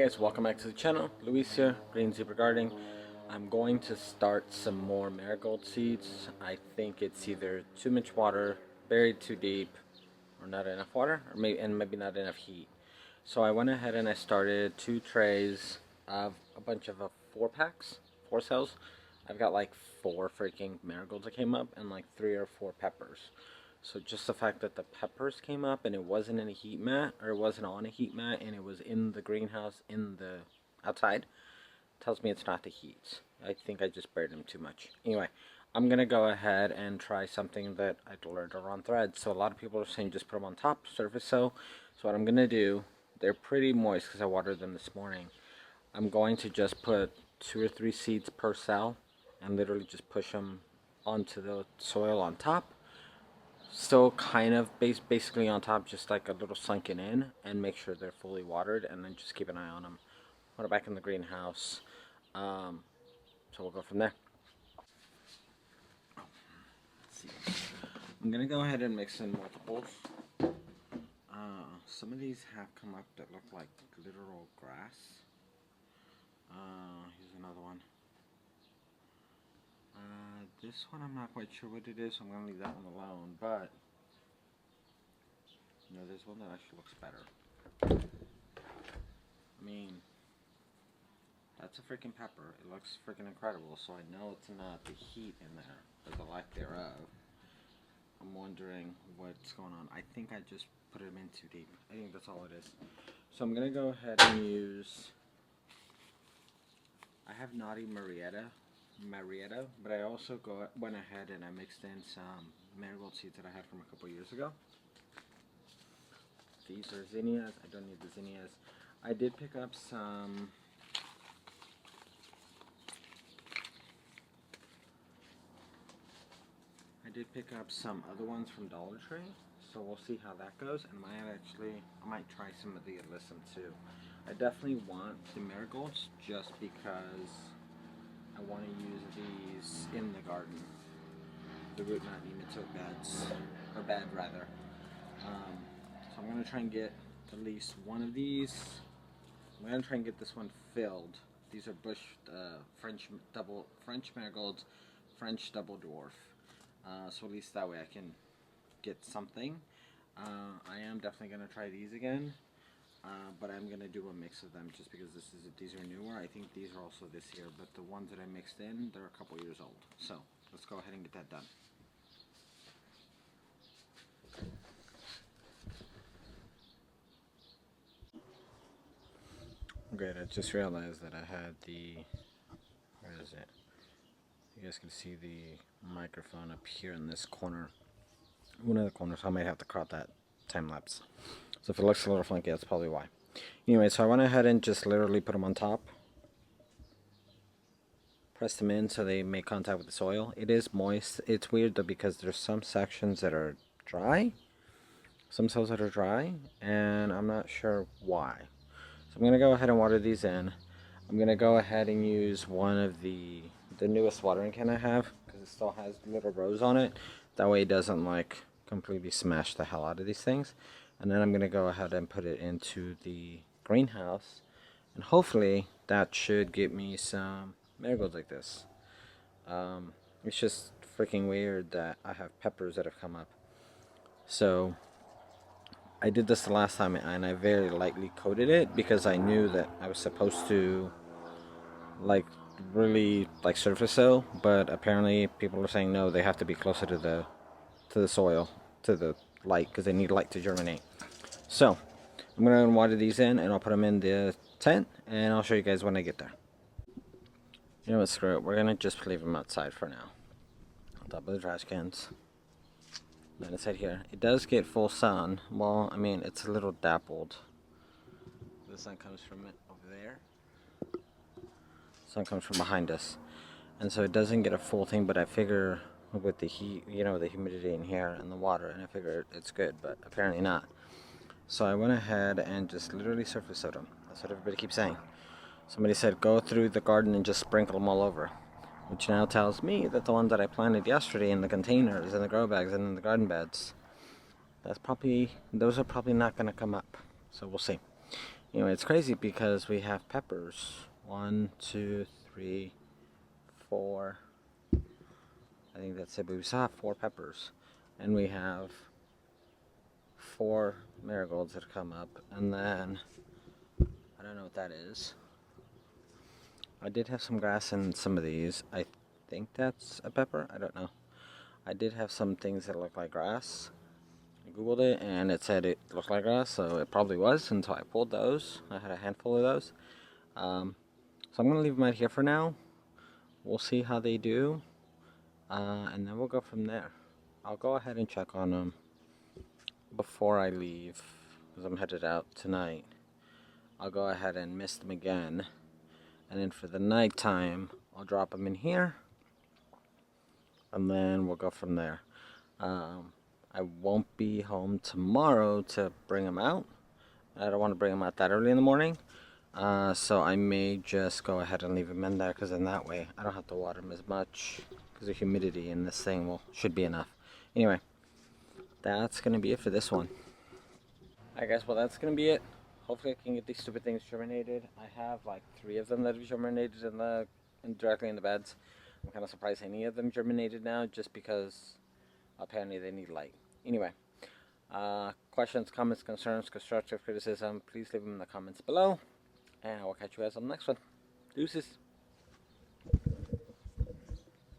Guys, welcome back to the channel. Luis here, Green Zebra Gardening. I'm going to start some more marigold seeds. I think it's either too much water, buried too deep, or not enough water, or maybe not enough heat. So I went ahead and I started 2 trays of a bunch of 4-packs, 4 cells. I've got like 4 freaking marigolds that came up and like 3 or 4 peppers. So just the fact that the peppers came up and it wasn't in a heat mat, or it wasn't on a heat mat, and it was in the greenhouse in the outside, tells me it's not the heat. I think I just buried them too much. Anyway, I'm gonna go ahead and try something that I learned on Thread. So a lot of people are saying just put them on top, surface sow. So what I'm gonna do, they're pretty moist because I watered them this morning. I'm going to just put 2 or 3 seeds per cell and literally just push them onto the soil on top. Still kind of basically on top, just like a little sunken in, and make sure they're fully watered, and then just keep an eye on them. Put it back in the greenhouse. So we'll go from there. Let's see. I'm gonna go ahead and mix in multiples. Some of these have come up that look like literal grass. Here's another one. This one I'm not quite sure what it is, so I'm going to leave that one alone, but you know, there's one that actually looks better. I mean, that's a freaking pepper. It looks freaking incredible, so I know it's not the heat in there, or the lack thereof. I'm wondering what's going on. I think I just put them in too deep. I think that's all it is. So I'm going to go ahead and use, I have Naughty Marietta, but I also went ahead and I mixed in some marigold seeds that I had from a couple years ago. These are zinnias. I don't need the zinnias. I did pick up some other ones from Dollar Tree, so we'll see how that goes. And I might try some of the alyssum too. I definitely want the marigolds just because I want to use these in the garden. The root knot nematode bed rather. So I'm going to try and get at least one of these. I'm going to try and get this one filled. These are bush French marigolds, French double dwarf. So at least that way I can get something. I am definitely going to try these again. But I'm going to do a mix of them just because these are newer. I think these are also this year, but the ones that I mixed in, they're a couple years old. So let's go ahead and get that done. Great, I just realized that I had where is it? You guys can see the microphone up here in this corner. One of the corners, I might have to crop that time lapse. So if it looks a little funky, that's probably why. Anyway, so I went ahead and just literally put them on top. Press them in so they make contact with the soil. It is moist. It's weird though because there's some sections that are dry. Some cells that are dry, and I'm not sure why. So I'm going to go ahead and water these in. I'm going to go ahead and use one of the newest watering can I have, because it still has little rows on it. That way it doesn't like completely smash the hell out of these things. And then I'm going to go ahead and put it into the greenhouse, and hopefully that should get me some marigolds like this. It's just freaking weird that I have peppers that have come up. So I did this the last time and I very lightly coated it because I knew that I was supposed to like really like surface sow, but apparently people are saying no, they have to be closer to the soil, to the light, because they need light to germinate. So I'm going to water these in and I'll put them in the tent and I'll show you guys when I get there. You know what, screw it, we're going to just leave them outside for now, on top of the trash cans. Then it's right here. It does get full sun. Well, I mean, it's a little dappled. The sun comes from it over there. The sun comes from behind us. And so it doesn't get a full thing, but I figure with the heat, you know, the humidity in here and the water, and I figure it's good, but apparently not. So I went ahead and just literally surface sowed them. That's what everybody keeps saying. Somebody said go through the garden and just sprinkle them all over, which now tells me that the ones that I planted yesterday in the containers, in the grow bags, and in the garden beds, those are probably not going to come up. So we'll see. Anyway, it's crazy because we have peppers. 1, 2, 3, 4. I think that's it, but we still have 4 peppers. And we have 4 marigolds that come up. And then, I don't know what that is. I did have some grass in some of these. I think that's a pepper. I don't know. I did have some things that look like grass. I googled it and it said it looked like grass, so it probably was until I pulled those. I had a handful of those. So I'm going to leave them out here for now. We'll see how they do. And then we'll go from there. I'll go ahead and check on them before I leave, because I'm headed out tonight. I'll go ahead and mist them again. And then for the nighttime, I'll drop them in here. And then we'll go from there. I won't be home tomorrow to bring them out. I don't want to bring them out that early in the morning. So I may just go ahead and leave them in there, because in that way I don't have to water them as much, because the humidity in this thing should be enough. Anyway, that's going to be it for this one. Alright guys, well that's going to be it. Hopefully I can get these stupid things germinated. I have like 3 of them that have germinated directly in the beds. I'm kind of surprised any of them germinated now, just because apparently they need light. Anyway, questions, comments, concerns, constructive criticism, please leave them in the comments below. And I will catch you guys on the next one. Deuces.